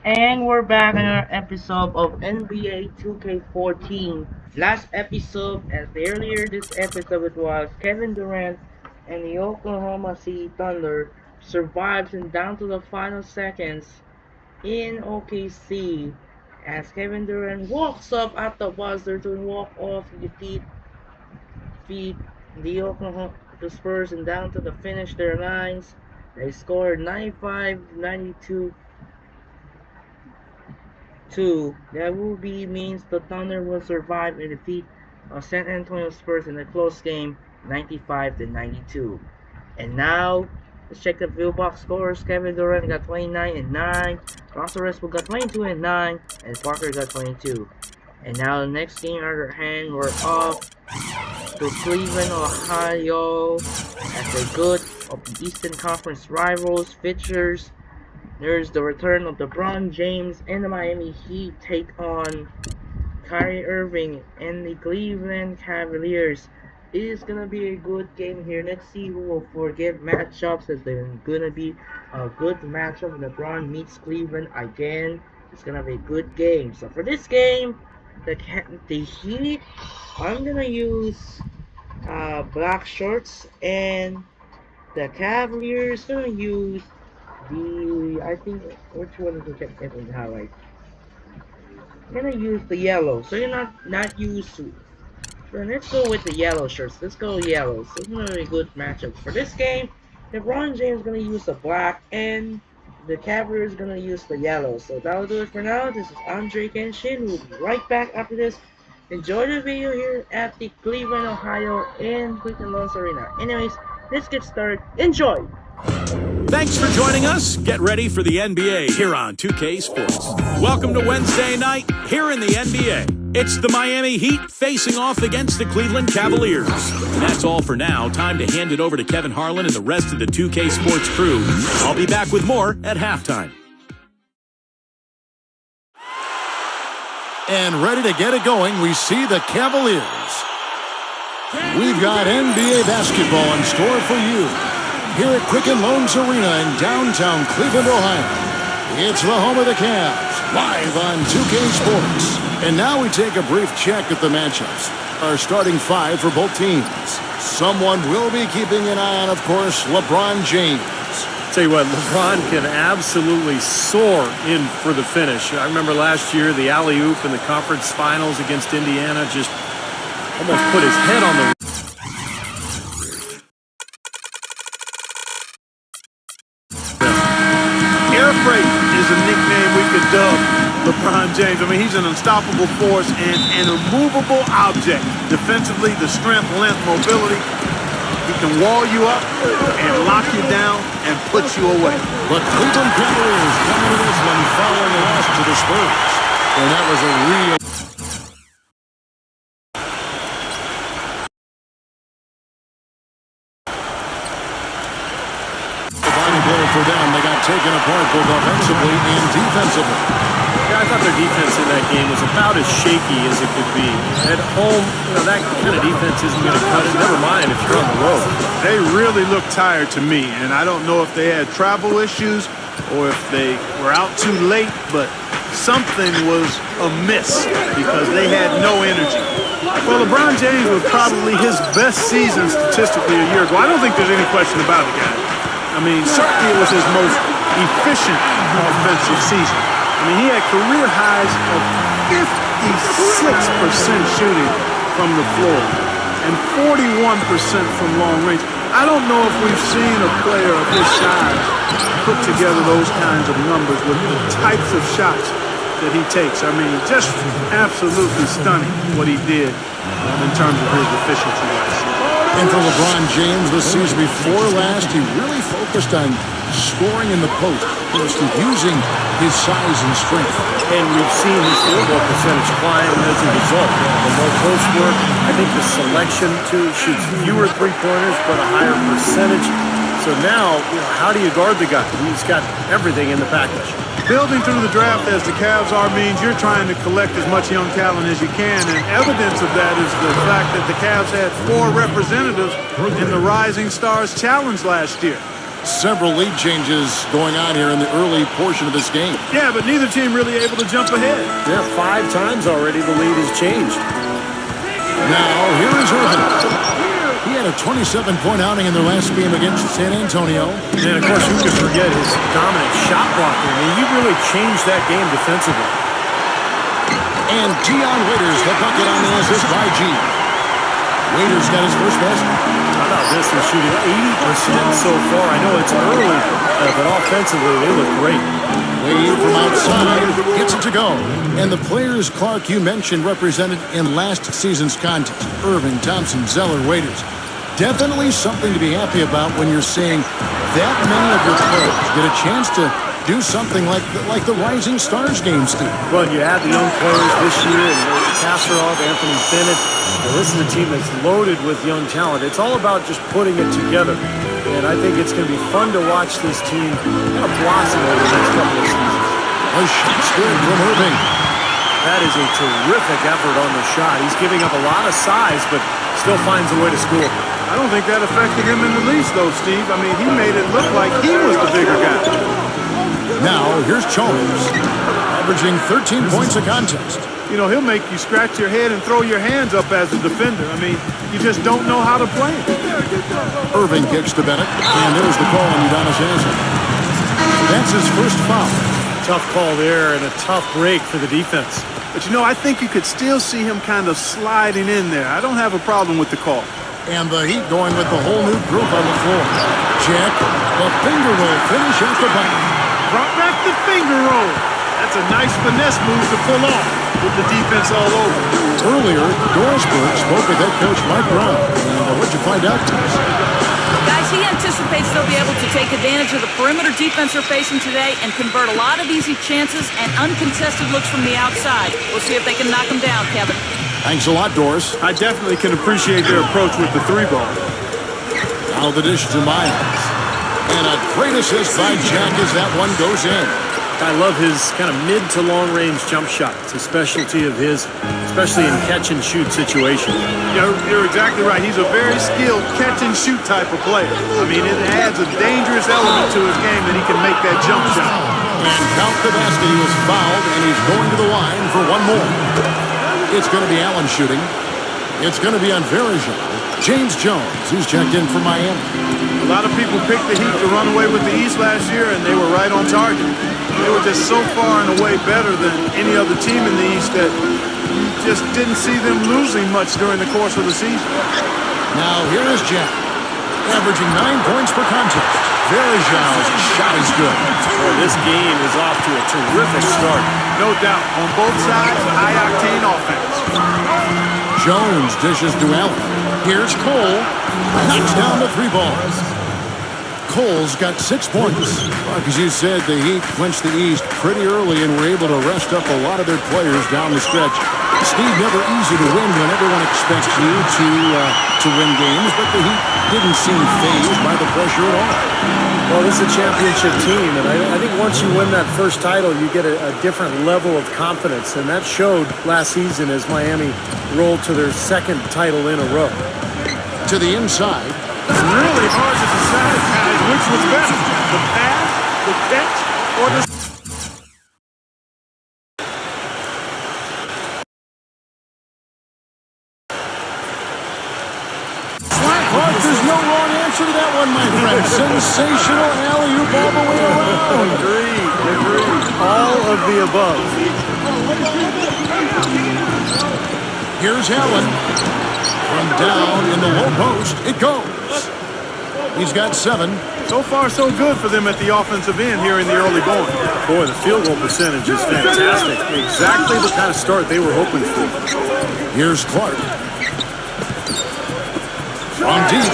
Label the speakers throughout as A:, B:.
A: And we're back on our episode of NBA 2K14. Last episode, as earlier this episode, it was Kevin Durant and the Oklahoma City Thunder survives and down to the final seconds in OKC as Kevin Durant walks up at the buzzer to walk off the defeat the Oklahoma the Spurs and down to the finish their lines. They scored 95-92 2. That will be means the Thunder will survive and defeat San Antonio Spurs in a close game 95-92. And now let's check the Billbox scores. Kevin Durant got 29 and 9, Russell Westbrook got 22 and 9, and Parker got 22. And now the next game on our hand, we're off to Cleveland, Ohio as a good of the Eastern Conference rivals fixtures. There's the return of LeBron James and the Miami Heat take on Kyrie Irving and the Cleveland Cavaliers. It is gonna be a good game here. Let's see who will forget matchups as they're gonna be a good matchup. LeBron meets Cleveland again. It's gonna be a good game. So for this game, the Heat, I'm gonna use black shorts, and the Cavaliers gonna use I think, which one is the check in highlight? I'm gonna use the yellow, so you're not used to. So let's go with the yellow shirts. Let's go yellow. So it's gonna be a good matchup for this game. LeBron James is gonna use the black, and the Cavaliers is gonna use the yellow. So that'll do it for now. This is Andre Kenshin. We'll be right back after this. Enjoy the video here at the Cleveland, Ohio, and Quicken Loans Arena. Anyways, let's get started. Enjoy.
B: Thanks for joining us. Get ready for the NBA here on 2K Sports. Welcome to Wednesday night here in the NBA. It's the Miami Heat facing off against the Cleveland Cavaliers. And that's all for now. Time to hand it over to Kevin Harlan and the rest of the 2K Sports crew. I'll be back with more at halftime.
C: And ready to get it going, we see the Cavaliers. We've got NBA basketball in store for you here at Quicken Loans Arena in downtown Cleveland, Ohio. It's the home of the Cavs, live on 2K Sports. And now we take a brief check at the matchups. Our starting five for both teams. Someone will be keeping an eye on, of course, LeBron James.
D: Tell you what, LeBron can absolutely soar in for the finish. I remember last year, the alley-oop in the conference finals against Indiana just almost put his head on the...
E: Air freight is a nickname we could dub LeBron James. I mean, he's an unstoppable force and an immovable object. Defensively, the strength, length, mobility. He can wall you up and lock you down and put you away.
C: The Cleveland Cavaliers coming to this one following a loss to the Spurs. And that was a real... for them. They got taken apart both offensively and defensively.
D: Yeah, I thought their defense in that game was about as shaky as it could be. At home, that kind of defense isn't going to cut it. Never mind if you're on the road.
E: They really looked tired to me, and I don't know if they had travel issues or if they were out too late, but something was amiss because they had no energy. Well, LeBron James was probably his best season statistically a year ago. I don't think there's any question about it, guys. I mean, certainly it was his most efficient offensive season. I mean, he had career highs of 56% shooting from the floor and 41% from long range. I don't know if we've seen a player of his size put together those kinds of numbers with the types of shots that he takes. I mean, just absolutely stunning what he did in terms of his efficiency last year.
C: And for LeBron James, this season before last, he really focused on scoring in the post, using his size and strength.
D: And we've seen his field goal percentage climb as a result. The more post work, I think the selection too shoots fewer three-pointers but a higher percentage. So now, how do you guard the guy? He's got everything in the package.
E: Building through the draft as the Cavs are means you're trying to collect as much young talent as you can, and evidence of that is the fact that the Cavs had 4 representatives in the Rising Stars Challenge last year.
C: Several lead changes going on here in the early portion of this game.
E: Yeah, but neither team really able to jump ahead.
D: Yeah, 5 times already the lead has changed.
C: Now, here is Irvin. He had a 27-point outing in their last game against San Antonio.
D: And, of course, who could forget his dominant shot blocking? I mean, he really changed that game defensively.
C: And Dion Waiters, the bucket on the assist by G. Waiters got his first basket.
D: How about this? They're shooting 80% so far. I know it's early, but offensively, they look great.
C: Wade from outside gets it to go. And the players, Clark, you mentioned represented in last season's contest. Irvin, Thompson, Zeller, Waiters. Definitely something to be happy about when you're seeing that many of your players get a chance to do something like the Rising Stars game, Steve.
D: Well, you have the young players this year, and Kasparov, Anthony Bennett. Well, this is a team that's loaded with young talent. It's all about just putting it together. And I think it's going to be fun to watch this team kind of blossom over the next couple of seasons.
C: A shot's good from Irving.
D: That is a terrific effort on the shot. He's giving up a lot of size, but still finds a way to score.
E: I don't think that affected him in the least, though, Steve. I mean, he made it look like he was the bigger guy.
C: Now, here's Chalmers, averaging 13 points a contest.
E: You know, he'll make you scratch your head and throw your hands up as a defender. I mean, you just don't know how to play him.
C: Irving kicks to Bennett, and there's the call on Udonis Haslem. That's his first foul.
D: Tough call there and a tough break for the defense.
E: But, you know, I think you could still see him kind of sliding in there. I don't have a problem with the call.
C: And the Heat going with the whole new group on the floor. Jack, the finger roll finish at the bucket.
E: Brought back the finger roll. That's a nice finesse move to pull off with the defense all over.
C: Earlier, Dorisburg spoke with head coach Mike Brown. And what'd you find out?
F: Guys, he anticipates they'll be able to take advantage of the perimeter defense they're facing today and convert a lot of easy chances and uncontested looks from the outside. We'll see if they can knock them down, Kevin.
C: Thanks a lot, Doris.
E: I definitely can appreciate their approach with the 3-ball.
C: Now the dish to Miles. And a great assist by Jack as that one goes in.
D: I love his kind of mid to long range jump shot. It's a specialty of his, especially in catch and shoot situations.
E: You're exactly right. He's a very skilled catch and shoot type of player. I mean, it adds a dangerous element to his game that he can make that jump shot.
C: And count the basket. He was fouled, and he's going to the line for one more. It's going to be Allen shooting. It's going to be on Verajao. James Jones, who's checked in for Miami.
E: A lot of people picked the Heat to run away with the East last year, and they were right on target. They were just so far and away better than any other team in the East that you just didn't see them losing much during the course of the season.
C: Now here is Jack, averaging 9 points per contest. Verajao's shot is good.
D: Boy, this game is off to a terrific start.
E: No doubt. On both sides, high-octane offense.
C: Jones dishes to Allen. Here's Cole. Knocks down the 3 balls. Cole's got 6 points. As you said, the Heat clinched the East pretty early and were able to rest up a lot of their players down the stretch. Steve, never easy to win when everyone expects you to win games, but the Heat didn't seem fazed by the pressure at all.
D: Well, this is a championship team, and I think once you win that first title, you get a different level of confidence, and that showed last season as Miami rolled to their 2nd title in a row.
C: To the inside.
E: It's really hard to decide, guys, which was better, the pass, the catch, or the...
C: There's no wrong answer to that one, my friend. Sensational alley-oop all the way around.
D: Agreed. All of the above.
C: Here's Allen. From down in the low post, it goes. He's got 7.
E: So far, so good for them at the offensive end here in the early going.
D: Boy, the field goal percentage is fantastic. Exactly the kind of start they were hoping for.
C: Here's Clark. From deep.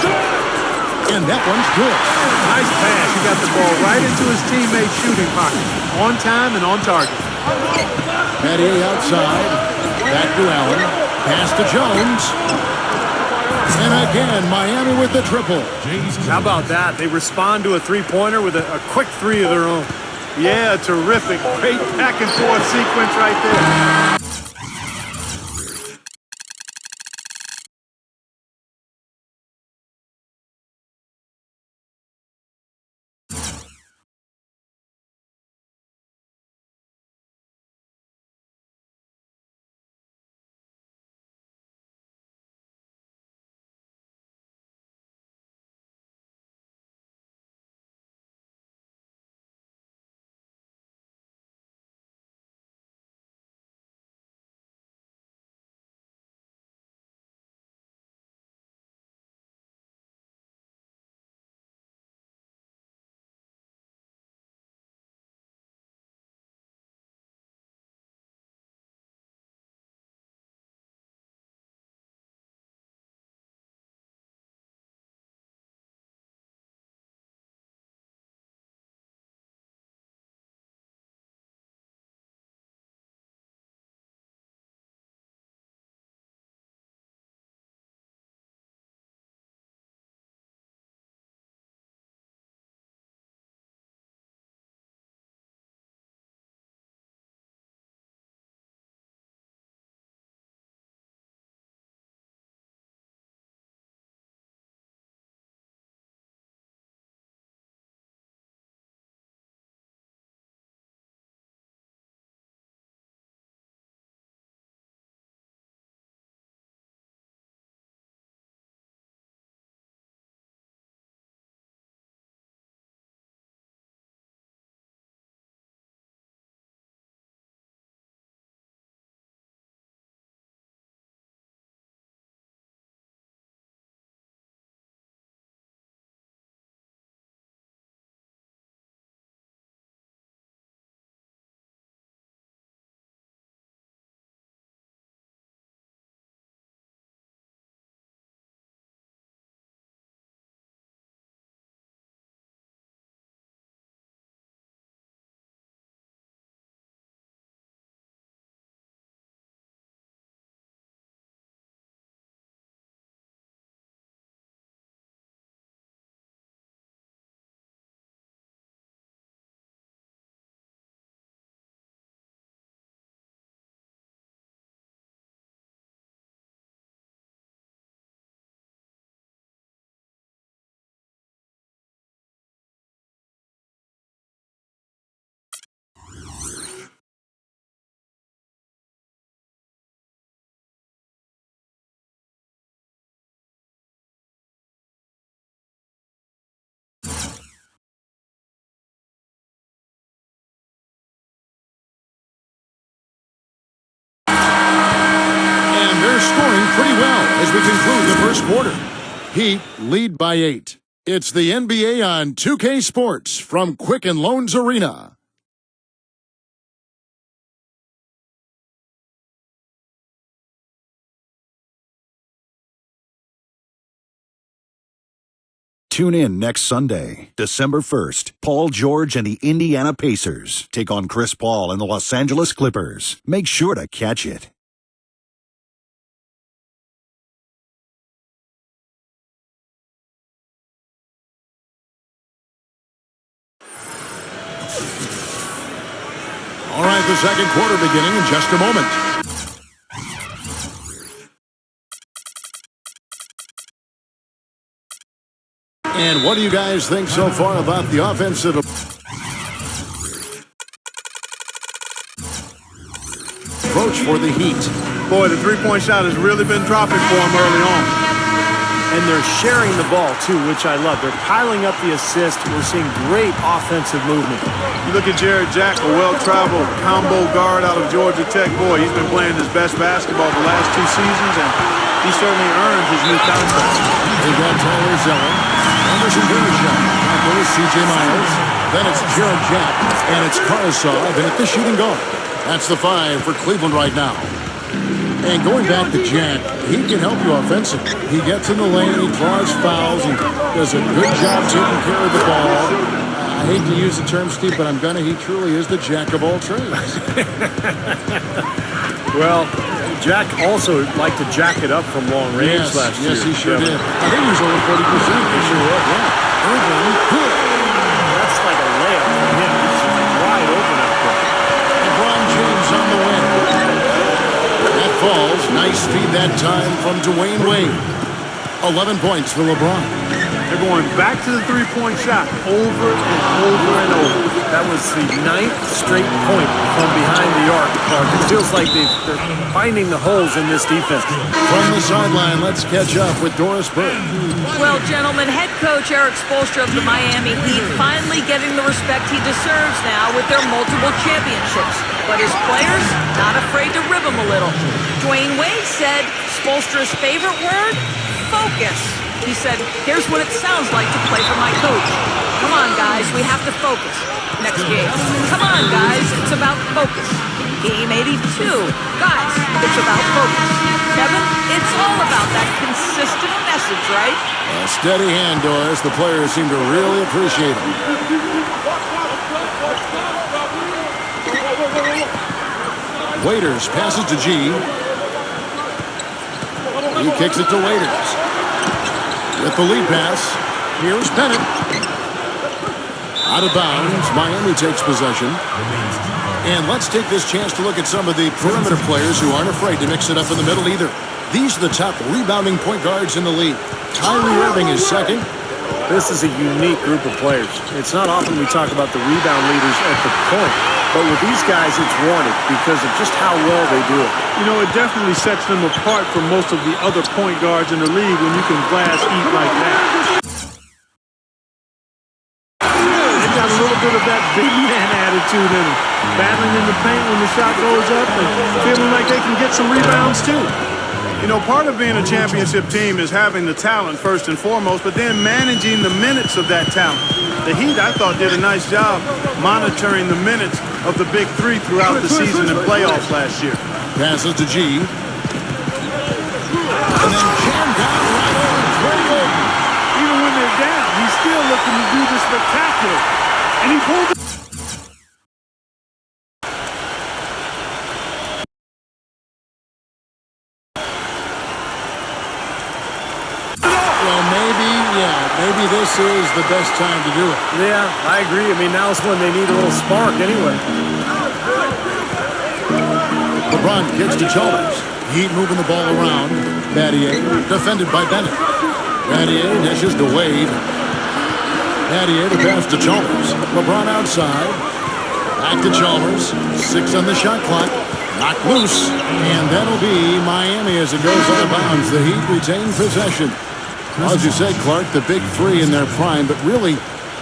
C: And that one's good.
E: Nice pass. He got the ball right into his teammate's shooting pocket. On time and on target.
C: Patty outside. Back to Allen. Pass to Jones. And again, Miami with the triple.
D: How about that? They respond to a 3-pointer with a quick 3 of their own.
E: Yeah, terrific. Great back and forth sequence right there.
C: as we conclude the first quarter. Heat lead by 8. It's the NBA on 2K Sports from Quicken Loans Arena.
B: Tune in next Sunday, December 1st. Paul George and the Indiana Pacers take on Chris Paul and the Los Angeles Clippers. Make sure to catch it.
C: All right, the second quarter beginning in just a moment. And what do you guys think so far about the offensive approach for the Heat?
E: Boy, the three-point shot has really been dropping for them early on.
D: And they're sharing the ball, too, which I love. They're piling up the assist. We're seeing great offensive movement.
E: You look at Jared Jack, a well-traveled combo guard out of Georgia Tech. Boy, he's been playing his best basketball the last 2 seasons, and he certainly earned his new contract.
C: They've got Tyler Zeller, Anderson Varejao, Michael, C.J. Miles. Then it's Jared Jack, and it's Karasov, and at the shooting guard. That's the 5 for Cleveland right now. And going back to Jack, he can help you offensively. He gets in the lane, he draws fouls, he does a good job taking care of the ball. I hate to use the term, Steve, but he truly is the jack of all trades.
D: Well, Jack also liked to jack it up from long range last year.
C: Yes, he sure did. I think he was over 40%. He sure was, yeah. Irving,
D: that's like a layup for him. He's wide open out there.
C: LeBron James on the win. That falls. Nice feed that time from Dwayne Wade. 11 points for LeBron.
E: They're going back to the three-point shot over and over and over.
D: That was the 9th straight point from behind the arc, Clark. It feels like they're finding the holes in this defense.
C: From the sideline, let's catch up with Doris Burke.
F: Well, gentlemen, head coach Eric Spoelstra of the Miami Heat finally getting the respect he deserves now with their multiple championships. But his players, not afraid to rib him a little. Dwayne Wade said Spoelstra's favorite word? Focus. He said, here's what it sounds like to play for my coach. Come on, guys, we have to focus. Next game. Come on, guys, it's about focus. Game 82. Guys, it's about focus. Kevin, it's all about that consistent message, right?
C: A steady hand, Doris. The players seem to really appreciate it. Waiters passes to G. He kicks it to Waiters. With the lead pass, here's Bennett. Out of bounds, Miami takes possession. And let's take this chance to look at some of the perimeter players who aren't afraid to mix it up in the middle either. These are the top rebounding point guards in the league. Kyrie Irving is second.
D: This is a unique group of players. It's not often we talk about the rebound leaders at the point, but with these guys, it's wanted because of just how well they do it.
E: You know, it definitely sets them apart from most of the other point guards in the league when you can glass eat like that. They've got a little bit of that big man attitude in them. Battling in the paint when the shot goes up and feeling like they can get some rebounds too. You know, part of being a championship team is having the talent first and foremost, but then managing the minutes of that talent. The Heat, I thought, did a nice job monitoring the minutes of the big three throughout the season and playoffs last year.
C: Passes to G. And then jammed down right over Trey Golden.
E: Even when they're down, he's still looking to do the spectacular. And he pulled it.
C: Maybe this is the best time to do it.
D: Yeah, I agree. I mean, now's when they need a little spark anyway.
C: LeBron kicks to Chalmers. Heat moving the ball around. Battier defended by Bennett. Battier dishes to Wade. Battier to pass to Chalmers. LeBron outside. Back to Chalmers. 6 on the shot clock. Knocked loose. And that'll be Miami as it goes out of bounds. The Heat retain possession. Well, as you said, Clark, the big three in their prime, but really,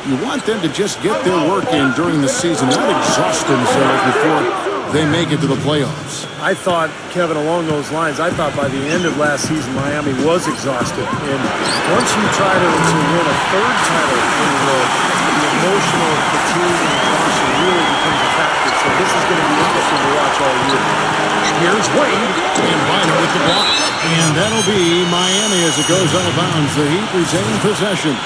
C: you want them to just get their work in during the season, not exhaust themselves before they make it to the playoffs.
D: I thought, Kevin, along those lines, I thought by the end of last season, Miami was exhausted. And once you try to win a third title in a row, the emotional fatigue and exhaustion really becomes a factor. So this is going to be interesting to watch all year.
C: Here's Wade, and Bynum with the block. And that'll be Miami as it goes out of bounds. The Heat retain possession.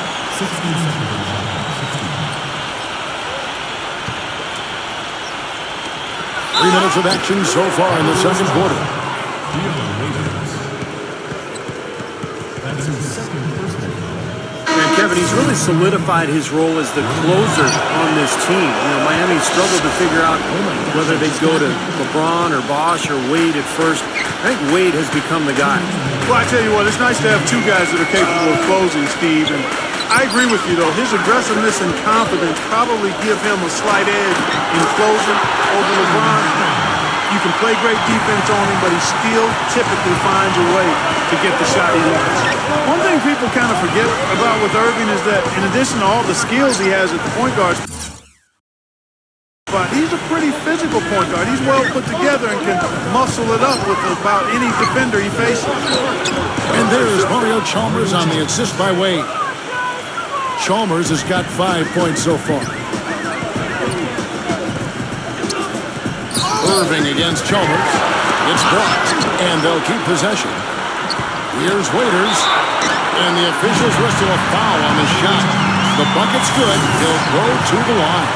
C: 3 minutes of action so far in the second quarter.
D: And Kevin, he's really solidified his role as the closer on this team. You know, Miami struggled to figure out whether they'd go to LeBron or Bosh or Wade at first. I think Wade has become the guy.
E: Well, I tell you what, it's nice to have two guys that are capable of closing, Steve. And I agree with you, though. His aggressiveness and confidence probably give him a slight edge in closing over LeBron. You can play great defense on him, but he still typically finds a way to get the shot he wants. One thing people kind of forget about with Irving is that in addition to all the skills he has at the point guard spot, he's a pretty physical point guard. He's well put together and can muscle it up with about any defender he faces.
C: And there's Mario Chalmers on the assist by Wade. Chalmers has got 5 points so far. Irving against Chalmers. It's blocked, and they'll keep possession. Here's Waiters, and the officials whistle a foul on the shot. The bucket's good. He'll go to the line.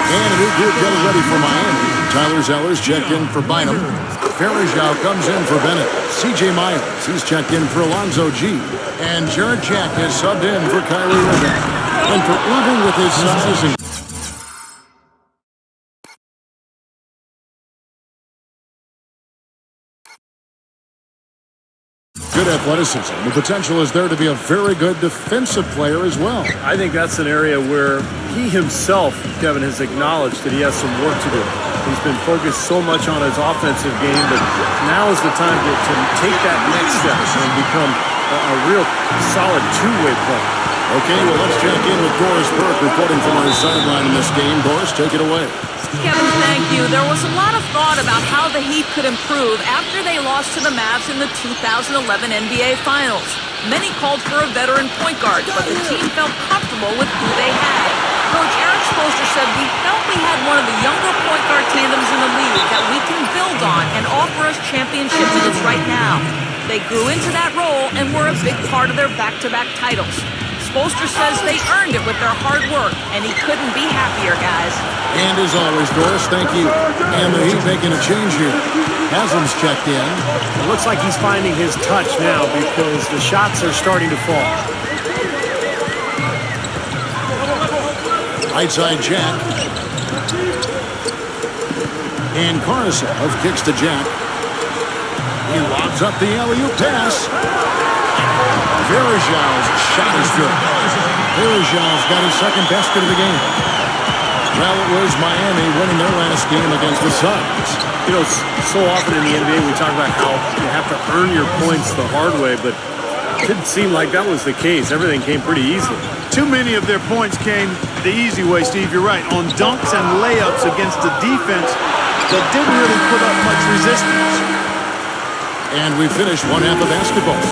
C: And a new group getting ready for Miami. Tyler Zeller's checked in for Bynum. Farajao comes in for Bennett. C.J. Miles, he's checked in for Alonzo G. And Jared Jack has subbed in for Kyrie Irving. And for Irving with his size and good athleticism, the potential is there to be a very good defensive player as well.
D: I think that's an area where he himself, Kevin, has acknowledged that he has some work to do. He's been focused so much on his offensive game, but now is the time to take that next step and become a real solid two-way player.
C: Okay, well, let's check in with Doris Burke reporting from our sideline in this game. Doris, take it away.
F: Kevin, thank you. There was a lot of thought about how the Heat could improve after they lost to the Mavs in the 2011 NBA Finals. Many called for a veteran point guard, but the team felt comfortable with who they had. Coach Eric Spoelstra said, "We felt we had one of the younger point guard tandems in the league that we can build on and offer us championships minutes right now." They grew into that role and were a big part of their back-to-back titles. Spoelstra says they earned it with their hard work, and he couldn't be happier, guys.
C: And as always, Doris, thank you. And the Heat making a change here. Haslam's checked in.
D: It looks like he's finding his touch now because the shots are starting to fall.
C: Right side Jack. And Karasov kicks to Jack. He lobs up the alley-oop pass. Varejão's shot is good. Varejão's got his second basket of the game. Well, it was Miami winning their last game against the Suns.
D: You know, so often in the NBA we talk about how you have to earn your points the hard way, but it didn't seem like that was the case. Everything came pretty easily.
E: Too many of their points came the easy way, Steve. You're right. On dunks and layups against the defense that didn't really put up much resistance.
C: And we finished one half of basketball.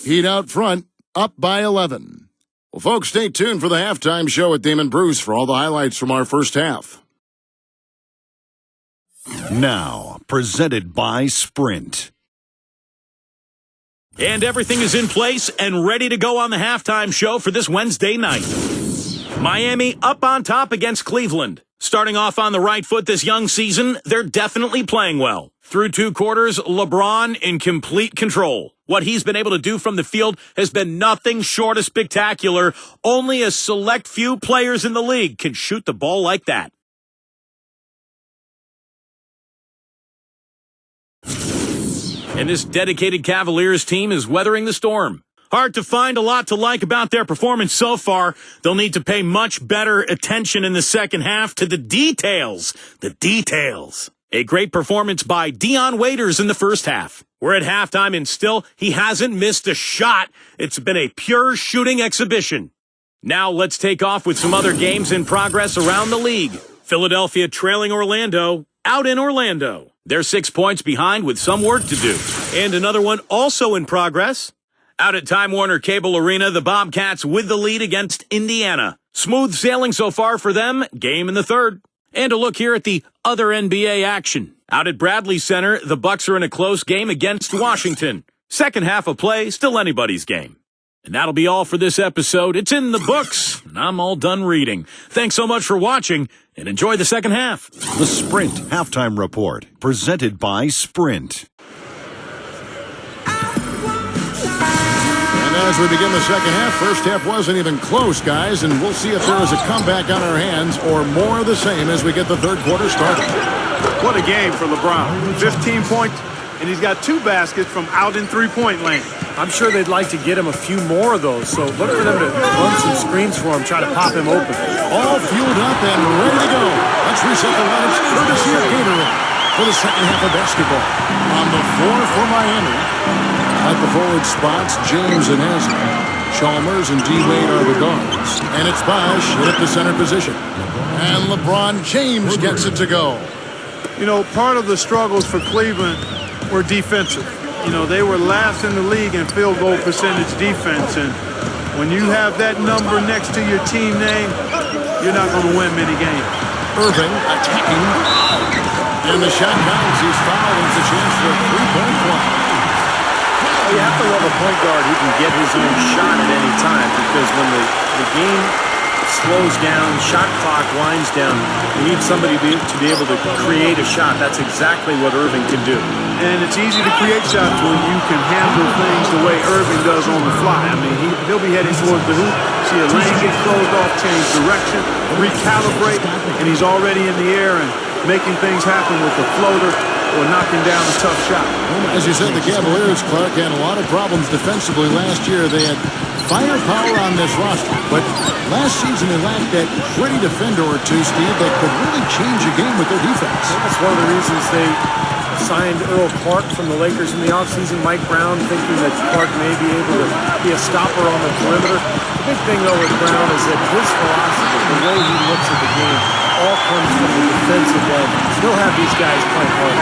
C: Heat out front, up by 11. Well, folks, stay tuned for the halftime show at Damon Bruce for all the highlights from our first half.
B: Now, presented by Sprint. And everything is in place and ready to go on the halftime show for this Wednesday night. Miami up on top against Cleveland. Starting off on the right foot this young season, they're definitely playing well. Through 2 quarters, LeBron in complete control. What he's been able to do from the field has been nothing short of spectacular. Only a select few players in the league can shoot the ball like that. And this dedicated Cavaliers team is weathering the storm. Hard to find a lot to like about their performance so far. They'll need to pay much better attention in the second half to the details. The details. A great performance by Dion Waiters in the first half. We're at halftime and still he hasn't missed a shot. It's been a pure shooting exhibition. Now let's take off with some other games in progress around the league. Philadelphia trailing Orlando out in Orlando. They're 6 points behind with some work to do. And another one also in progress. Out at Time Warner Cable Arena, the Bobcats with the lead against Indiana. Smooth sailing so far for them, game in the third. And a look here at the other NBA action. Out at Bradley Center, the Bucks are in a close game against Washington. Second half of play, still anybody's game. And that'll be all for this episode. It's in the books, and I'm all done reading. Thanks so much for watching, and enjoy the second half.
C: The Sprint Halftime Report, presented by Sprint. And as we begin the second half, first half wasn't even close, guys, and we'll see if there is a comeback on our hands or more of the same as we get the third quarter started.
E: What a game for LeBron. 15 points, and he's got 2 baskets from out in three-point lane.
D: I'm sure they'd like to get him a few more of those, so look for them to run some screens for him, try to pop him open.
C: All fueled up and ready to go. Let's reset the lineups courtesy of Gatorade for the second half of basketball. On the floor for Miami, at the forward spots, James and Haslem. Chalmers and D-Wade are the guards. And it's Bosh hit at the center position. And LeBron James gets it to go.
E: You know, part of the struggles for Cleveland were defensive. You know, they were last in the league in field goal percentage defense. And when you have that number next to your team name, you're not going to win many games.
C: Irving attacking. And the shot counts. He's fouled. It's a chance for a three-point play.
D: You have to love a point guard who can get his own shot at any time, because when the game slows down, shot clock winds down, you need somebody to be able to create a shot. That's exactly what Irving can do.
E: And it's easy to create shots when you can handle things the way Irving does on the fly. I mean, he'll be heading towards the hoop, see a lane get closed off, change direction, recalibrate, and he's already in the air and making things happen with the floater or knocking down a tough shot.
C: As you said, the Cavaliers, Clark, had a lot of problems defensively last year. They had firepower on this roster, but last season they lacked that gritty defender or two, Steve, that could really change a game with their defense.
D: That's one of the reasons they signed Earl Clark from the Lakers in the offseason. Mike Brown thinking that Clark may be able to be a stopper on the perimeter. The big thing, though, with Brown is that his philosophy, the way he looks at the game, all comes from the defensive end. He'll have these guys playing hard.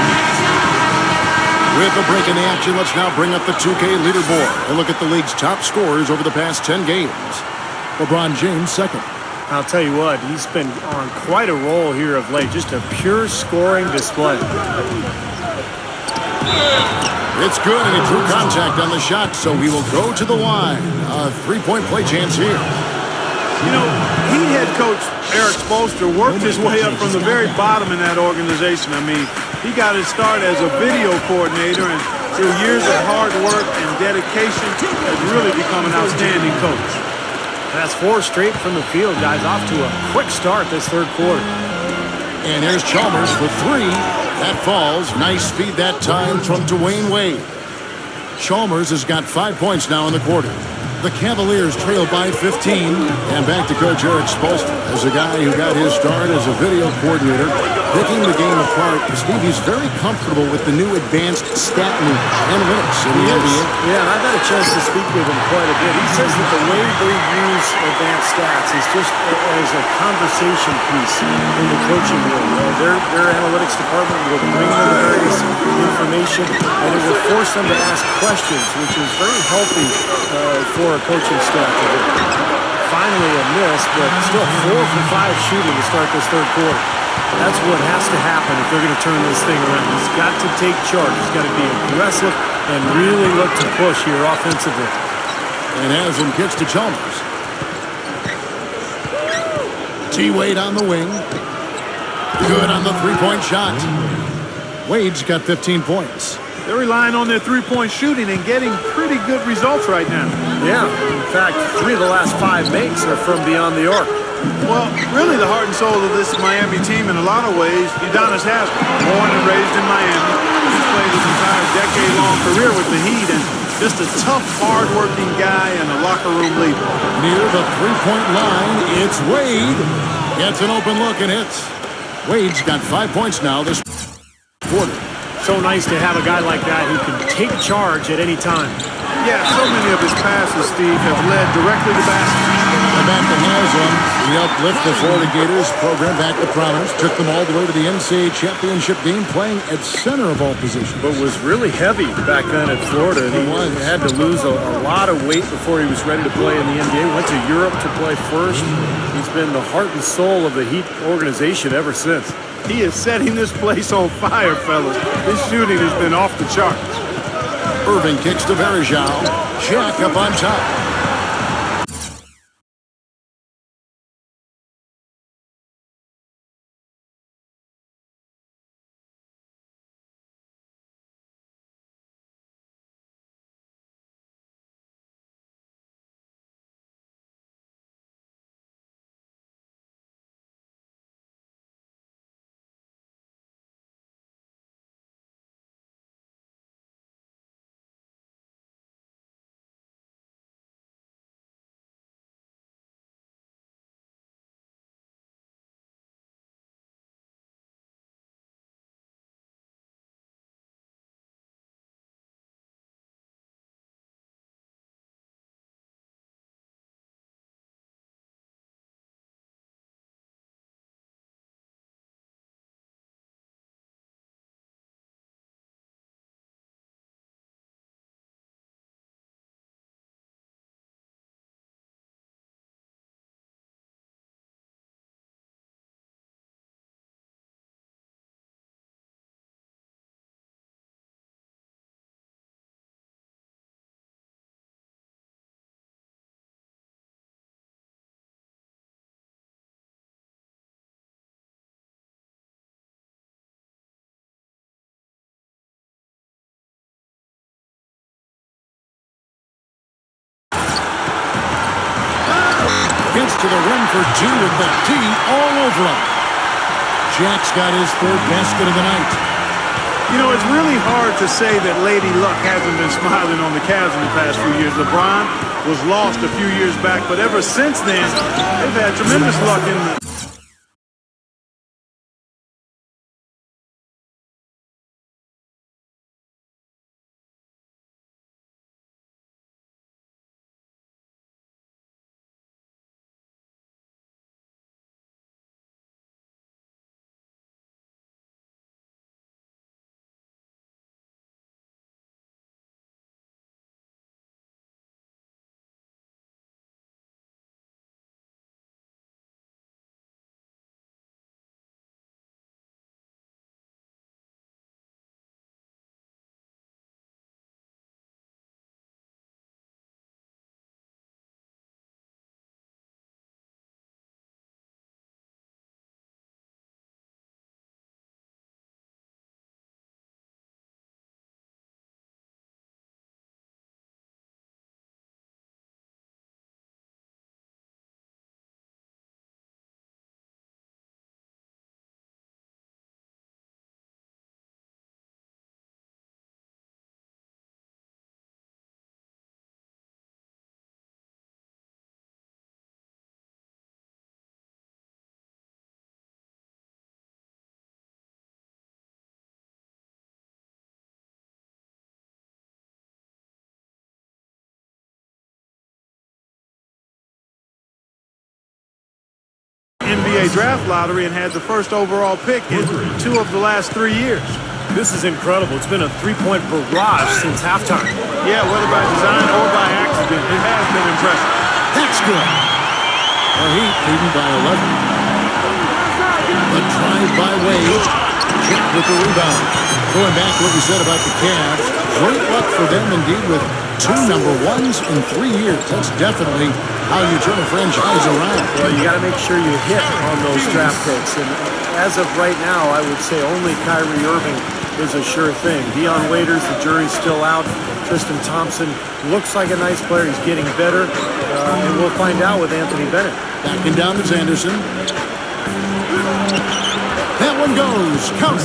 C: With a break in the action, let's now bring up the 2K leaderboard and look at the league's top scorers over the past 10 games. LeBron James second.
D: I'll tell you what, he's been on quite a roll here of late. Just a pure scoring display.
C: It's good, and he drew contact on the shot, so he will go to the line. A three-point play chance here.
E: You know, Heat head coach Eric Spoelstra worked his way up from the very bottom in that organization. I mean, he got his start as a video coordinator, and through years of hard work and dedication, has really become an outstanding coach.
D: That's 4 straight from the field, guys. Off to a quick start this third quarter.
C: And here's Chalmers for 3. That falls. Nice feed that time from Dwayne Wade. Chalmers has got 5 points now in the quarter. The Cavaliers trail by 15. And back to Coach Eric Spoelstra as a guy who got his start as a video coordinator, picking the game apart. Steve, he's very comfortable with the new advanced stat moves, analytics in the NBA.
D: Yeah, I've had a chance to speak with him quite a bit. He says that the way they use advanced stats is just as a conversation piece in the coaching room. Their analytics department will bring them various information, and it will force them to ask questions, which is very healthy for a coaching staff to do. Finally a miss, but still 4 for 5 shooting to start this third quarter. That's what has to happen if they're going to turn this thing around. He's got to take charge. He's got to be aggressive and really look to push here offensively.
C: And has him kicks to Chalmers. T-Wade on the wing. Good on the three-point shot. Wade's got 15 points.
E: They're relying on their three-point shooting and getting pretty good results right now.
D: Yeah, in fact, 3 of the last 5 makes are from beyond the arc.
E: Well, really the heart and soul of this Miami team in a lot of ways, Udonis Haslem, born and raised in Miami. He's played his entire decade-long career with the Heat and just a tough, hard-working guy and a locker room leader.
C: Near the three-point line, it's Wade. Gets an open look and hits. Wade's got 5 points now this quarter.
D: So nice to have a guy like that who can take charge at any time.
E: Yeah, so many of his passes, Steve, have led directly to basket.
C: And back to Haslam. He helped lift the Florida Gators program back to prominence, took them all the way to the NCAA championship game, playing at center of all positions.
D: But was really heavy back then at Florida, and he had to lose a lot of weight before he was ready to play in the NBA. Went to Europe to play first. He's been the heart and soul of the Heat organization ever since.
E: He is setting this place on fire, fellas. His shooting has been off the charts.
C: Irving kicks to Varejao. Jack up on top. Gets to the rim for 2 with the D all over him. Jack's got his 3rd basket of the night.
E: You know, it's really hard to say that Lady Luck hasn't been smiling on the Cavs in the past few years. LeBron was lost a few years back, but ever since then, they've had tremendous luck in the NBA draft lottery and had the first overall pick in 2 of the last 3 years.
D: This is incredible. It's been a three-point barrage since halftime.
E: Yeah, whether by design or by accident, it has been impressive.
C: That's good. The Heat leading by 11. The drive by Wade. Check with the rebound. Going back to what we said about the Cavs, great luck for them indeed with 2 number 1s in 3 years. That's definitely how you turn a franchise around.
D: Well, you got to make sure you hit on those draft picks. And as of right now, I would say only Kyrie Irving is a sure thing. Dion Waiters, the jury's still out. Tristan Thompson looks like a nice player. He's getting better. And we'll find out with Anthony Bennett.
C: Backing down is Anderson. That one goes. Count.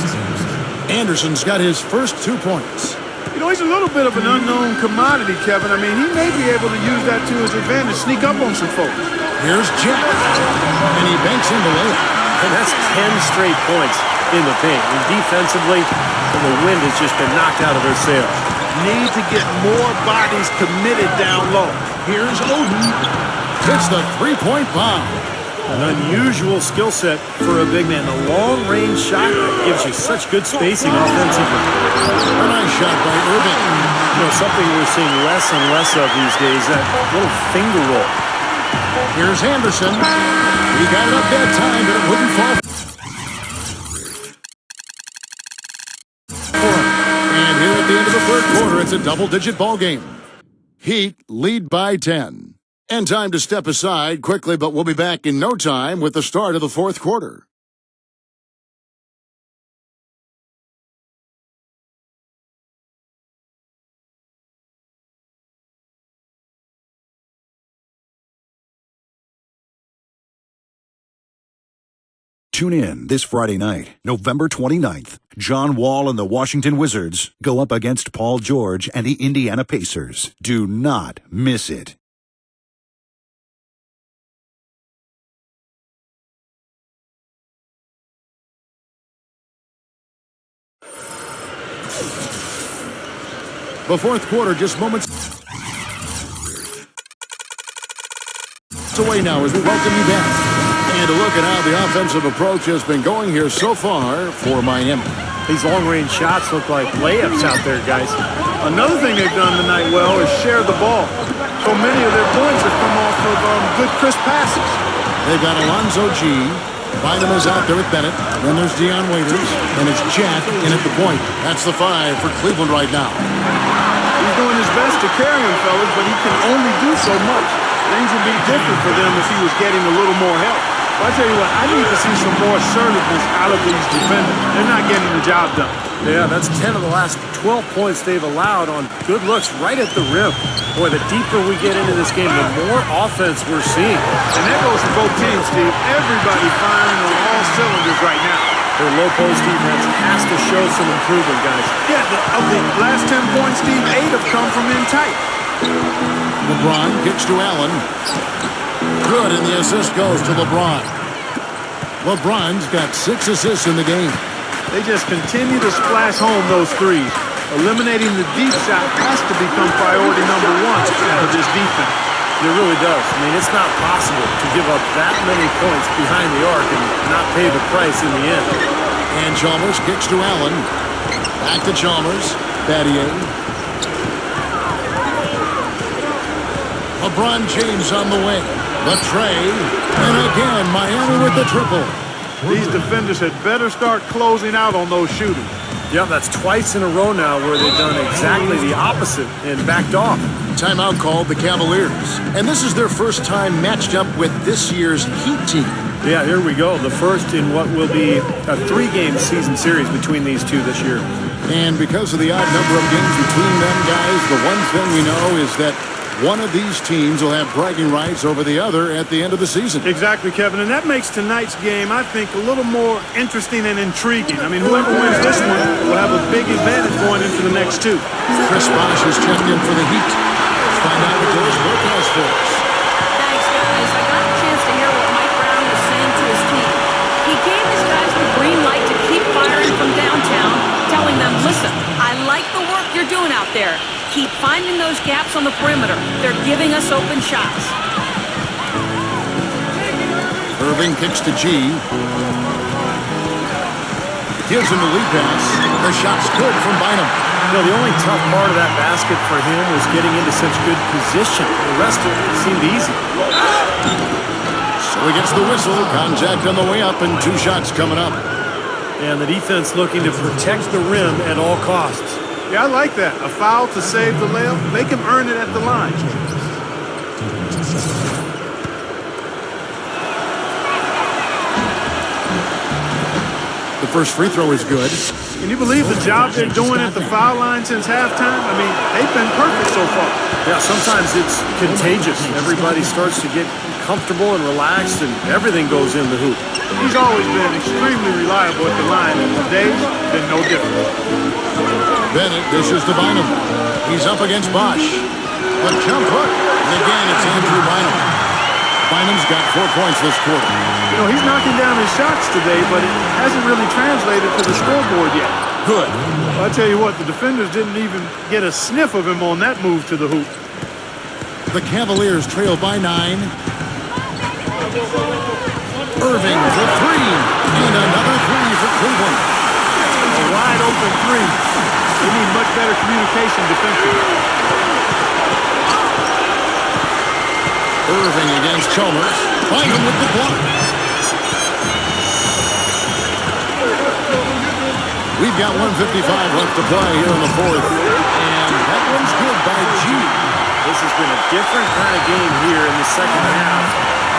C: Anderson's got his first 2 points.
E: You know, he's a little bit of an unknown commodity, Kevin. I mean, he may be able to use that to his advantage, sneak up on some folks.
C: Here's Jack. And he banks in the layup.
D: And that's 10 straight points in the paint. And defensively, the wind has just been knocked out of their sails.
E: Need to get more bodies committed down low.
C: Here's Oden. Hits the 3-point bomb.
D: An unusual skill set for a big man. The long-range shot gives you such good spacing offensively.
C: A nice shot by Irving.
D: You know, something we're seeing less and less of these days, that little finger roll.
C: Here's Anderson. He got it up that time, but it wouldn't fall. And here at the end of the third quarter, it's a double-digit ball game. Heat lead by 10. And time to step aside quickly, but we'll be back in no time with the start of the fourth quarter.
B: Tune in this Friday night, November 29th. John Wall and the Washington Wizards go up against Paul George and the Indiana Pacers. Do not miss it.
C: The fourth quarter just moments away now as we welcome you back. And a look at how the offensive approach has been going here so far for Miami.
D: These long-range shots look like layups out there, guys.
E: Another thing they've done tonight well is share the ball. So many of their points have come off of good, crisp passes.
C: They've got Alonzo G. Bynum is out there with Bennett. Then there's Dion Waiters. And it's Jack in at the point. That's the 5 for Cleveland right now.
E: He's doing his best to carry him, fellas, but he can only do so much. Things would be different for them if he was getting a little more help. But I tell you what, I need to see some more assertiveness out of these defenders. They're not getting the job done.
D: Yeah, that's 10 of the last 12 points they've allowed on good looks right at the rim. Boy, the deeper we get into this game, the more offense we're seeing.
E: And that goes for both teams, Steve. Everybody firing on all cylinders right now.
D: Their low post defense has to show some improvement, guys.
E: Yeah, of the last 10 points, Steve, 8 have come from in tight.
C: LeBron kicks to Allen. Good, and the assist goes to LeBron. LeBron's got 6 assists in the game.
E: They just continue to splash home those threes. Eliminating the deep shot has to become priority number 1 for this defense.
D: It really does. I mean, it's not possible to give up that many points behind the arc and not pay the price in the end.
C: And Chalmers kicks to Allen. Back to Chalmers. Battier. LeBron James on the wing. The tray. And again, Miami with the triple.
E: These defenders had better start closing out on those shooters.
D: Yeah, that's twice in a row now where they've done exactly the opposite and backed off.
C: Timeout called the Cavaliers. And this is their first time matched up with this year's Heat team.
D: Yeah, here we go. The first in what will be a 3-game season series between these two this year.
C: And because of the odd number of games between them, guys, the one thing we know is that one of these teams will have bragging rights over the other at the end of the season.
E: Exactly, Kevin. And that makes tonight's game, I think, a little more interesting and intriguing. I mean, whoever wins this one will have a big advantage going into the next 2.
C: Chris Bosh has checked in for the Heat. Let's find out what those workouts for us.
F: Thanks, guys. I got a chance to hear what Mike Brown was saying to his team. He gave his guys the green light to keep firing from downtown, telling them, listen, I like the work you're doing out there. Keep finding those gaps on the perimeter. They're giving us open shots.
C: Irving kicks to G. Gives him the lead pass. The shot's good from Bynum.
D: You know, the only tough part of that basket for him was getting into such good position. The rest of it seemed easy.
C: So he gets the whistle. Contact on the way up and 2 shots coming up.
D: And the defense looking to protect the rim at all costs.
E: Yeah, I like that. A foul to save the layup. Make him earn it at the line.
C: The first free throw is good.
E: Can you believe the job they're doing at the foul line since halftime? I mean, they've been perfect so far.
D: Yeah, sometimes it's contagious. Everybody starts to get comfortable and relaxed, and everything goes in the hoop.
E: He's always been extremely reliable at the line, and today's been no different.
C: Bennett dishes to Bynum. He's up against Bosch. A jump hook. And again, it's Andrew Bynum. Bynum's got 4 points this quarter.
E: You know, he's knocking down his shots today, but it hasn't really translated to the scoreboard yet.
C: Good.
E: Well, I tell you what, the defenders didn't even get a sniff of him on that move to the hoop.
C: The Cavaliers trail by 9. Irving for 3. And another 3 for Cleveland.
E: A wide open 3. They need much better communication defensively.
C: Irving against Chalmers. Bynum with the block. We've got 1:55 left to play here in the 4th. And that one's good by G.
D: This has been a different kind of game here in the second half.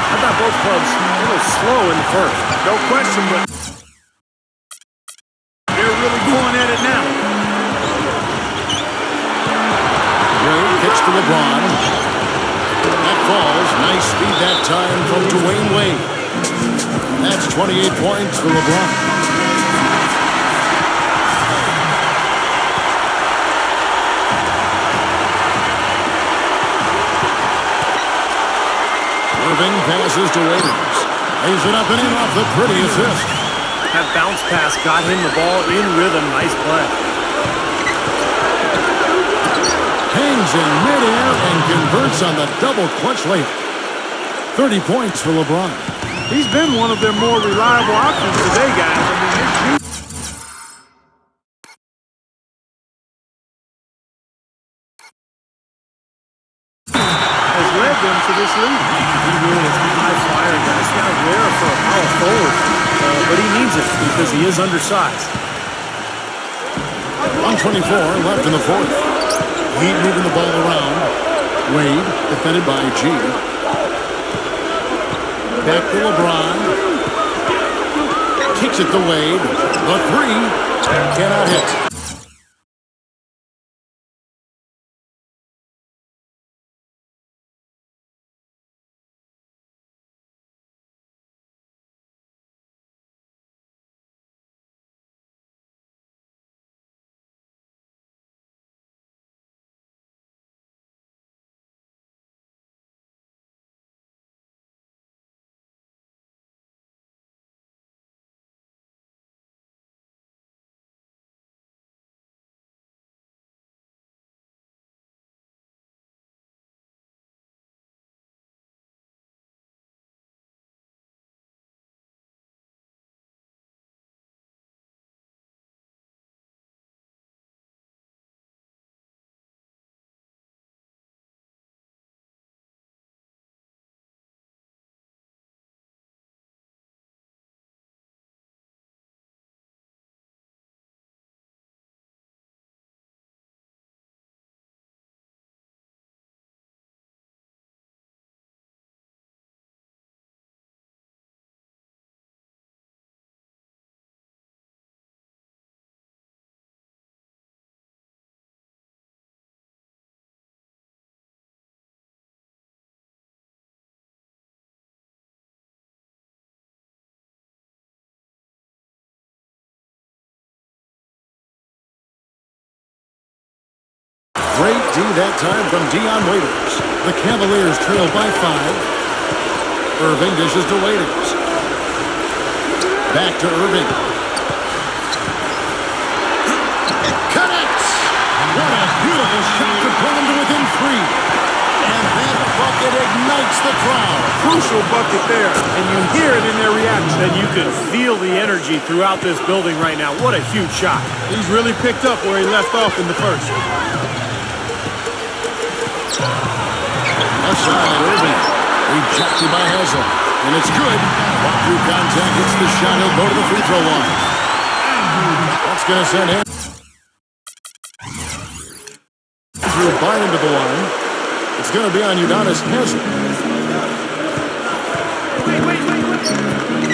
D: I thought both clubs a little slow in the first.
E: No question, but they're really going at it now.
C: Wade kicks to LeBron. That falls. Nice speed that time from Dwayne Wade. That's 28 points for LeBron. Irving passes to Waiters. Lays it up and in off the pretty assist.
D: That bounce pass got him the ball in rhythm. Nice play.
C: Hangs in midair and converts on the double clutch layup. 30 points for LeBron.
E: He's been one of their more reliable options today, guys. I mean, his shoot has led them to this lead.
D: He really is a high flyer, guys. Kind of rare for a power forward, but he needs it because he is undersized.
C: 1:24 left in the 4th. Heat moving the ball around. Wade, defended by G. Back to LeBron. Kicks it to Wade. The 3 cannot hit. Great D that time from Dion Waiters. The Cavaliers trail by 5. Irving dishes to Waiters. Back to Irving. Connects! What a beautiful shot to pull him to within 3. And that bucket ignites the crowd.
E: Crucial bucket there, and you hear it in their reaction.
D: And you can feel the energy throughout this building right now. What a huge shot.
E: He's really picked up where he left off in the first.
C: Left side, Irving. Rejected by Hazel. And it's good. Walk through contact, hits the shot. He'll go to the free throw line. That's going to send him. Drew Bynum to the line. It's going to be on Udonis Hazel.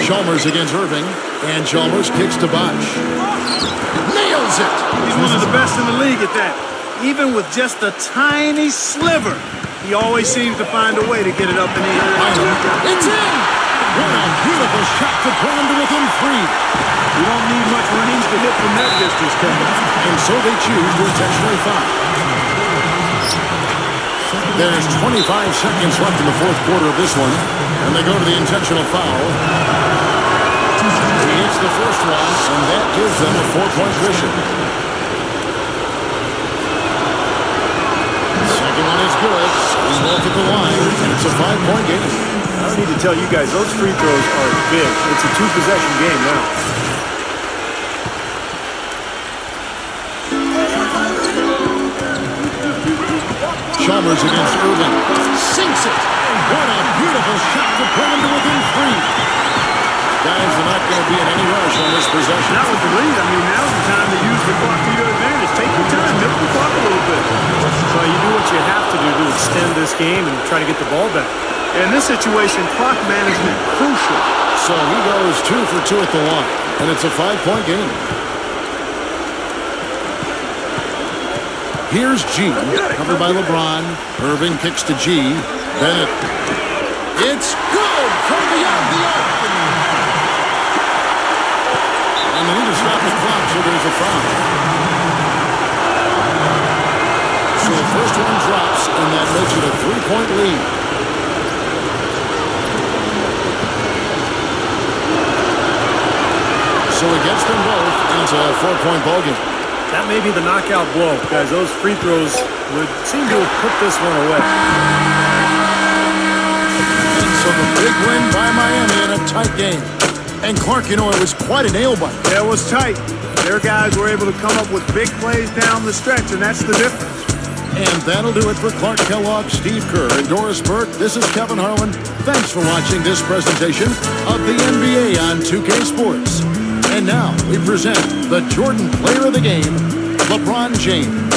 C: Chalmers against Irving. And Chalmers kicks to Bosch. Nails it!
E: He's one of the best in the league at that. Even with just a tiny sliver, he always seems to find a way to get it up in the air.
C: It's in! What a beautiful shot to pull him to within 3.
E: You don't need much range to hit from that distance, Kevin.
C: And so they choose to intentionally foul. There's 25 seconds left in the fourth quarter of this one, and they go to the intentional foul. He hits the first one, and that gives them a 4-point cushion. Second one is good. He's both at the line, and it's a 5-point game.
D: I don't need to tell you guys, those free throws are big. It's a 2-possession game now.
C: Chalmers against Irving. Sinks it. What a beautiful shot to pull him to within 3. Guys are not going to be in any rush on this possession.
E: That was the lead. I mean, now's the time to use the clock to your advantage. Take your time. Milk the clock a little bit.
D: Well, you do what you have to do to extend this game and try to get the ball back.
E: In this situation, clock management crucial.
C: So he goes 2 for 2 at the line, and it's a 5-point game. Here's G, covered by LeBron. Irving kicks to G. Bennett. It's good from beyond the arc. And they need to stop the clock, so there's a foul. So the first one drops, and that makes it a 3-point lead. So he gets them both, and it's a 4-point ballgame.
D: That may be the knockout blow, guys. Those free throws would seem to have put this one away.
C: And so the big win by Miami in a tight game. And Clark, you know, it was quite a nail-biter.
E: Yeah, it was tight. Their guys were able to come up with big plays down the stretch, and that's the difference.
C: And that'll do it for Clark Kellogg, Steve Kerr, and Doris Burke. This is Kevin Harlan. Thanks for watching this presentation of the NBA on 2K Sports. And now we present the Jordan Player of the Game, LeBron James.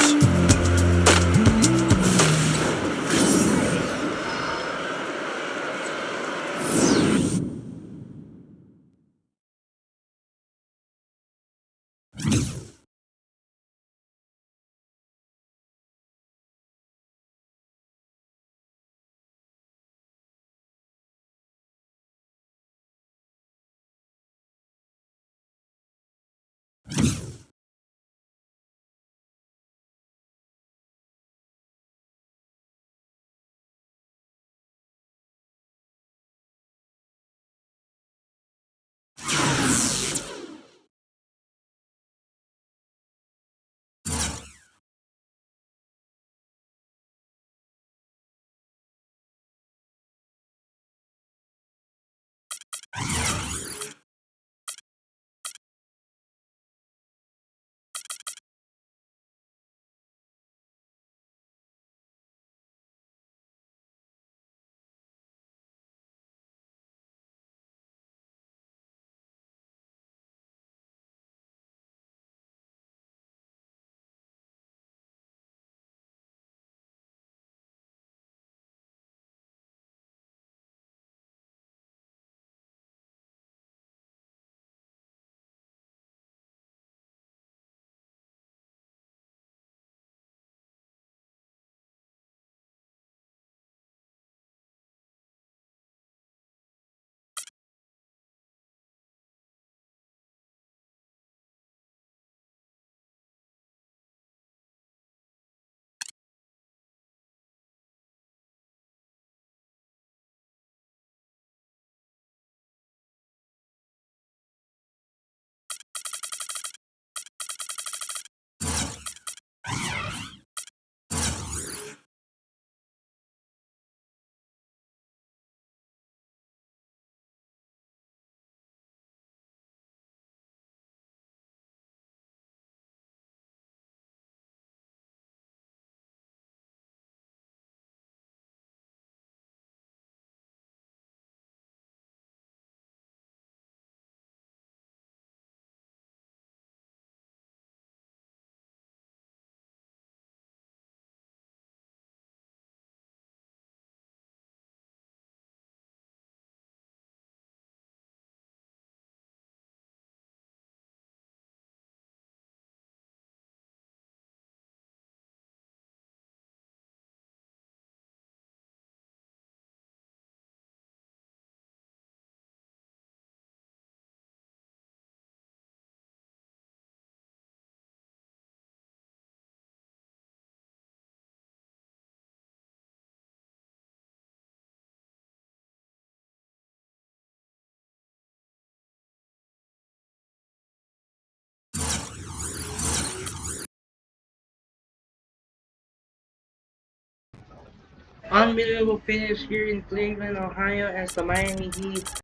A: unbelievable finish here in Cleveland, Ohio, as the Miami Heat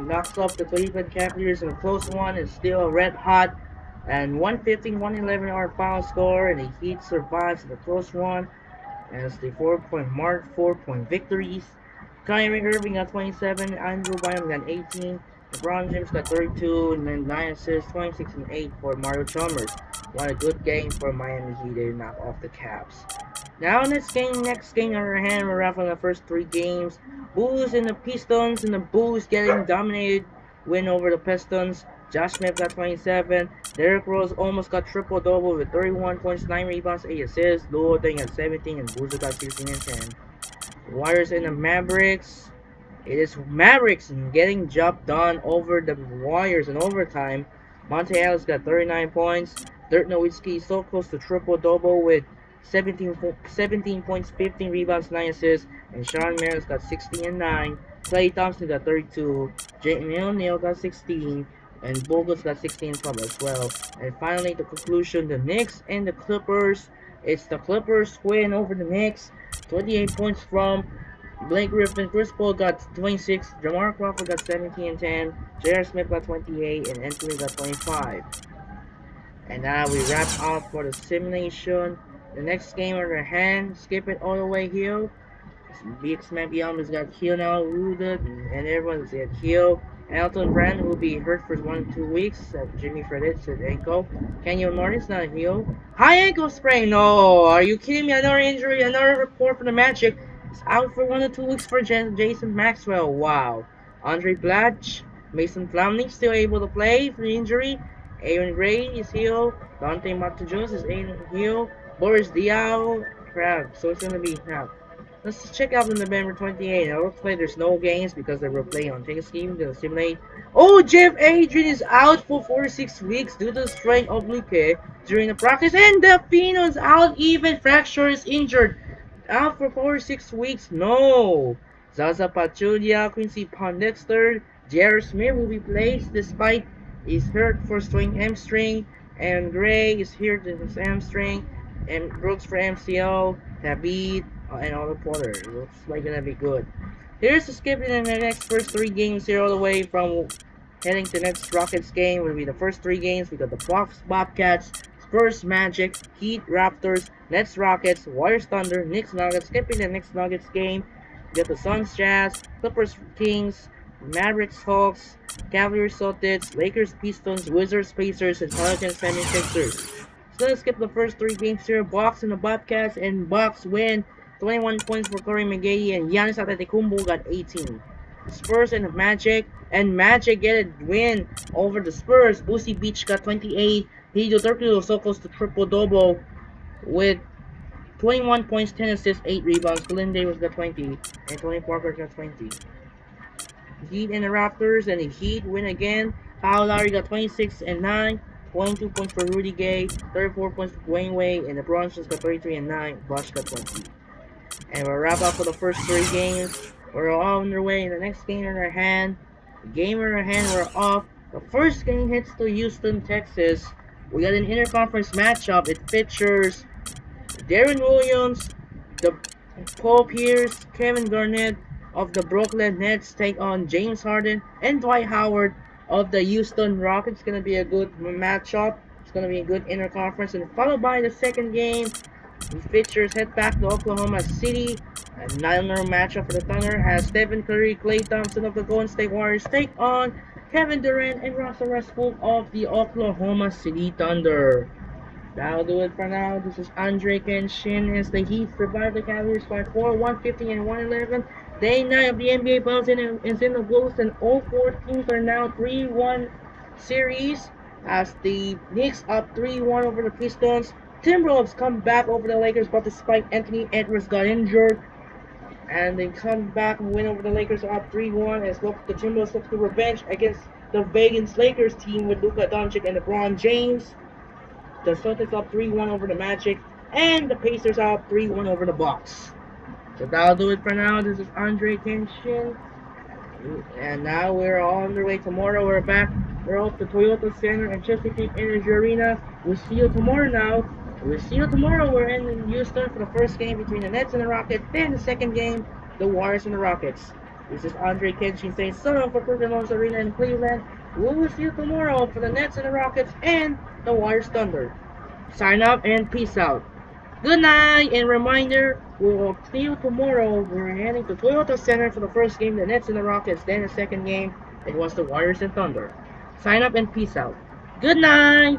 A: knocks off the Cleveland Cavaliers in a close one. It's still red hot, and 115-111 our final score, and the Heat survives in a close one as the 4-point mark, 4-point victories. Kyrie Irving got 27, Andrew Bynum got 18, LeBron James got 32, and then 9 assists, 26 and 8 for Mario Chalmers. What a good game for Miami Heat. They knock off the Cavs. Now next game on our hand, we're wrapping the first 3 games. Bulls and the Pistons, and the Bulls getting dominated. Win over the Pistons. Josh Smith got 27. Derrick Rose almost got triple-double with 31 points, 9 rebounds, 8 assists. Luol Deng got 17, and Boozer got 16 and 10. Warriors and the Mavericks. It is Mavericks getting job done over the Warriors in overtime. Monte Ellis got 39 points. Dirk Nowitzki so close to triple-double with 17 points, 15 rebounds, 9 assists. And Sean Marion got 16 and 9. Klay Thompson got 32. Jamie O'Neal got 16. And Bogut got 16 as well. And finally, the conclusion, the Knicks and the Clippers. It's the Clippers win over the Knicks. 28 points from Blake Griffin. Chris Paul got 26. Jamar Crawford got 17 and 10. J.R. Smith got 28. And Anthony got 25. And now we wrap up for the simulation. The next game on our hand. Skip it all the way here. Big Smack Beyond has got Hill now rooted, and everyone's got Hill. Elton Brand will be hurt for 1 to 2 weeks. Jimmy Fredette said ankle. Kenyon Martin's not Hill. High ankle sprain. No, are you kidding me? Another injury. Another report for the Magic. It's out for 1 to 2 weeks for Jason Maxwell. Wow. Andre Blatch, Mason Plumlee still able to play for the injury. Aaron Gray is healed. Dante Matajones is healed. Boris Diaw, crap. So it's gonna be crap. Let's check out the November 28th. It looks like there's no games because they were playing on Thanksgiving to simulate. Oh, Jeff Adrian is out for 4 to 6 weeks due to strain oblique during the practice. And Delfino is out, even fracture is injured. Out for 4 to 6 weeks. No. Zaza Pachulia, Quincy Pondexter, J.R. Smith will be placed despite he's hurt for strained hamstring. And Gray is hurt in his hamstring. And Brooks for MCL. Tabid. And all the Porter. It looks like gonna be good. Here's the skipping in the next first 3 games here all the way from heading to the next Rockets game. Will be the first 3 games. We got the Bucks, Bobcats, Spurs, Magic, Heat, Raptors, Nets, Rockets, Warriors, Thunder, Knicks, Nuggets. Skipping the next Nuggets game. We got the Suns, Jazz, Clippers, Kings, Mavericks, Hawks, Cavaliers, Celtics, Lakers, Pistons, Wizards, Pacers, and Pelicans, 76ers. So let's skip the first 3 games here. Bucks and the Bobcats, and Bucks win. 21 points for Corey McGahee, and Giannis Antetokounmpo got 18. Spurs and Magic, and Magic get a win over the Spurs. Boosie Beach got 28. Hideo Turkoglu was so close to triple-double with 21 points, 10 assists, 8 rebounds. Glenn Davis got 20, and Tony Parker got 20. Heat and the Raptors, and the Heat win again. Kyle Lowry got 26 and 9. 22 points for Rudy Gay, 34 points for Dwayne Wade, and the Bronzes got 33 and 9. Bosh got 20. And we'll wrap up for the first 3 games. We're all underway in the next game in our hand. The game in our hand, we're off. The first game hits to Houston, Texas. We got an interconference matchup. It features Darren Williams, the Paul Pierce, Kevin Garnett of the Brooklyn Nets take on James Harden and Dwight Howard of the Houston Rockets. It's going to be a good matchup. It's going to be a good interconference. And followed by the second game, it features head back to Oklahoma City. Another matchup for the Thunder has Stephen Curry, Klay Thompson of the Golden State Warriors take on Kevin Durant and Russell Westbrook of the Oklahoma City Thunder. That'll do it for now. This is Andre Kenshin as the Heat survive the Cavaliers by 4, 150 and 111. Day 9 of the NBA Finals is in the books, and all 4 teams are now 3-1 series as the Knicks up 3-1 over the Pistons. Timberwolves come back over the Lakers, but despite Anthony Edwards got injured, and they come back and win over the Lakers up 3-1 as the Timberwolves look to revenge against the Vegas Lakers team with Luka Doncic and LeBron James. The Celtics up 3-1 over the Magic, and the Pacers up 3-1 over the Bucks. So that'll do it for now. This is Andre Kenshin, and now we're all underway. Tomorrow we're back. We're off the Toyota Center and Chesapeake Energy Arena. We'll see you tomorrow now We'll see you tomorrow. We're in Houston for the first game between the Nets and the Rockets. Then the second game, the Warriors and the Rockets. This is Andre Kenshin saying so long for Quicken Loans Arena in Cleveland. We will see you tomorrow for the Nets and the Rockets and the Warriors Thunder. Sign up and peace out. Good night, and reminder, we will see you tomorrow. We're heading to Toyota Center for the first game, the Nets and the Rockets. Then the second game, it was the Warriors and Thunder. Sign up and peace out. Good night!